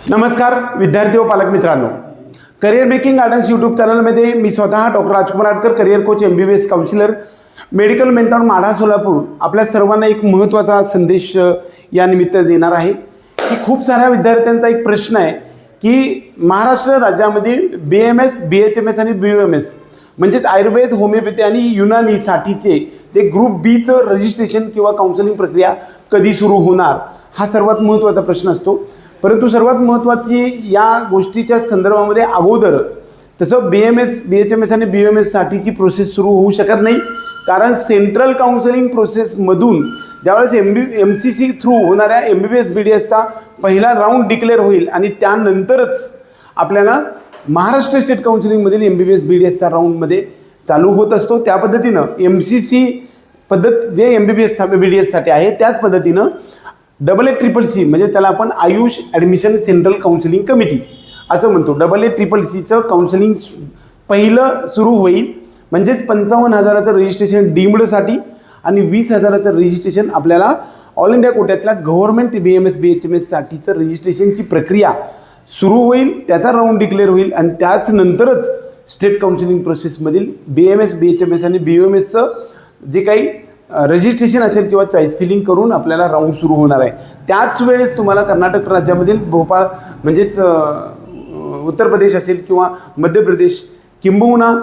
नमस्कार विद्यार्थी व पालक मित्रांनो, करिअर मेकिंग गार्डन्स यूट्यूब चॅनलमध्ये मी स्वतः doctor Rajkumar Adkar, career coach, MBBS counsellor, medical mentor, Madha, Solapur आपल्या सर्वांना एक महत्त्वाचा संदेश या निमित्त देणार आहे की खूप साऱ्या विद्यार्थ्यांचा एक प्रश्न आहे की महाराष्ट्र राज्यामधील BMS, BHMS आणि BUMS म्हणजेच आयुर्वेद, होमिओपॅथी आणि युनानीसाठीचे जे ग्रुप बीचं रजिस्ट्रेशन किंवा काउन्सिलिंग प्रक्रिया कधी सुरू होणार, हा सर्वात महत्त्वाचा प्रश्न असतो। परंतु सर्वात महत्त्वाची या गोष्टीच्या संदर्भामध्ये अगोदर तसं BMS, BHMS आणि BUMS साठीची प्रोसेस सुरू होऊ शकत नाही, कारण सेंट्रल काउन्सिलिंग प्रोसेसमधून ज्यावेळेस MCC थ्रू होणाऱ्या MBBS BDSचा पहिला राऊंड डिक्लेअर होईल आणि त्यानंतरच आपल्याला महाराष्ट्र स्टेट काउन्सिलिंगमधील MBBS BDSचा राऊंडमध्ये चालू होत असतो। त्या पद्धतीनं MCC पद्धत जे MBBS BDSसाठी आहे त्याच पद्धतीनं AACCC म्हणजे त्याला आपण Ayush admission central counselling committee असं म्हणतो। AACCCचं काउन्सिलिंग पहिलं सुरू होईल, म्हणजेच 55,000चं रजिस्ट्रेशन डीम्डसाठी आणि 20,000चं रजिस्ट्रेशन आपल्याला ऑल इंडिया कोट्यातल्या गव्हर्नमेंट BMS BHMS साठीचं रजिस्ट्रेशनची प्रक्रिया सुरू होईल, त्याचा राऊंड डिक्लेअर होईल आणि त्याच नंतरच स्टेट काउन्सिलिंग प्रोसेसमधील BMS BHMS आणि BUMSचं जे काही रजिस्ट्रेशन असेल किंवा चॉईस फिलिंग करून आपल्याला राऊंड सुरू होणार आहे। त्याच वेळेस तुम्हाला कर्नाटक राज्यामधील भोपाळ म्हणजेच उत्तर प्रदेश असेल किंवा मध्य प्रदेश किंबहुना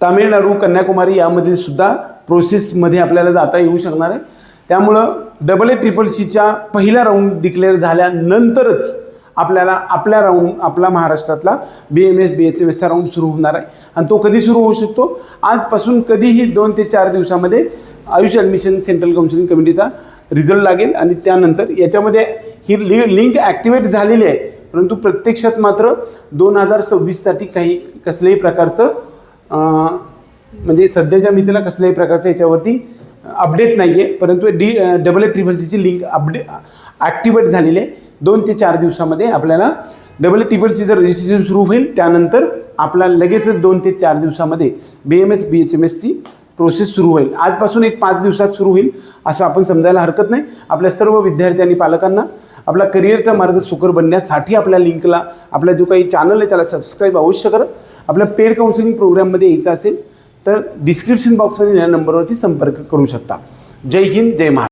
तामिळनाडू, कन्याकुमारी यामधील सुद्धा प्रोसेसमध्ये आपल्याला जाता येऊ शकणार आहे। त्यामुळं AACCCच्या पहिला राऊंड डिक्लेअर झाल्यानंतरच आपल्याला आपला महाराष्ट्रातला BMS BHMSचा राऊंड सुरू होणार आहे आणि तो कधी सुरू होऊ शकतो? आजपासून कधीही 2 ते 4 दिवसामध्ये आयुष ॲडमिशन सेंट्रल काउन्सिलिंग कमिटीचा रिझल्ट लागेल आणि त्यानंतर याच्यामध्ये ही लिंक ॲक्टिवेट झालेली आहे, परंतु प्रत्यक्षात मात्र 2026साठी कसल्याही प्रकारचं म्हणजे सध्याच्या मितीला कसल्याही प्रकारचं याच्यावरती अपडेट नाही आहे, परंतु AACCCची लिंक ॲक्टिवेट झालेली आहे। 2 ते 4 दिवसामध्ये आपल्याला AACCCचं रजिस्ट्रेशन सुरू होईल, त्यानंतर आपल्याला लगेचच 2 ते 4 दिवसामध्ये BMS BHMSची प्रोसेस सुरू होईल। आजपासून एक 5 दिवसात सुरू होईल असं आपण समजायला हरकत नाही। आपल्या सर्व विद्यार्थी आणि पालकांना आपला करिअरचा मार्ग सुकर बनण्यासाठी आपल्या लिंकला, आपला जो काही चॅनल आहे त्याला सबस्क्राईब अवश्य करा। आपल्या पेड काउन्सिलिंग प्रोग्राममध्ये यायचं असेल तर डिस्क्रिप्शन बॉक्समध्ये या नंबरवरती संपर्क करू शकता। जय हिंद, जय महाराष्ट्र।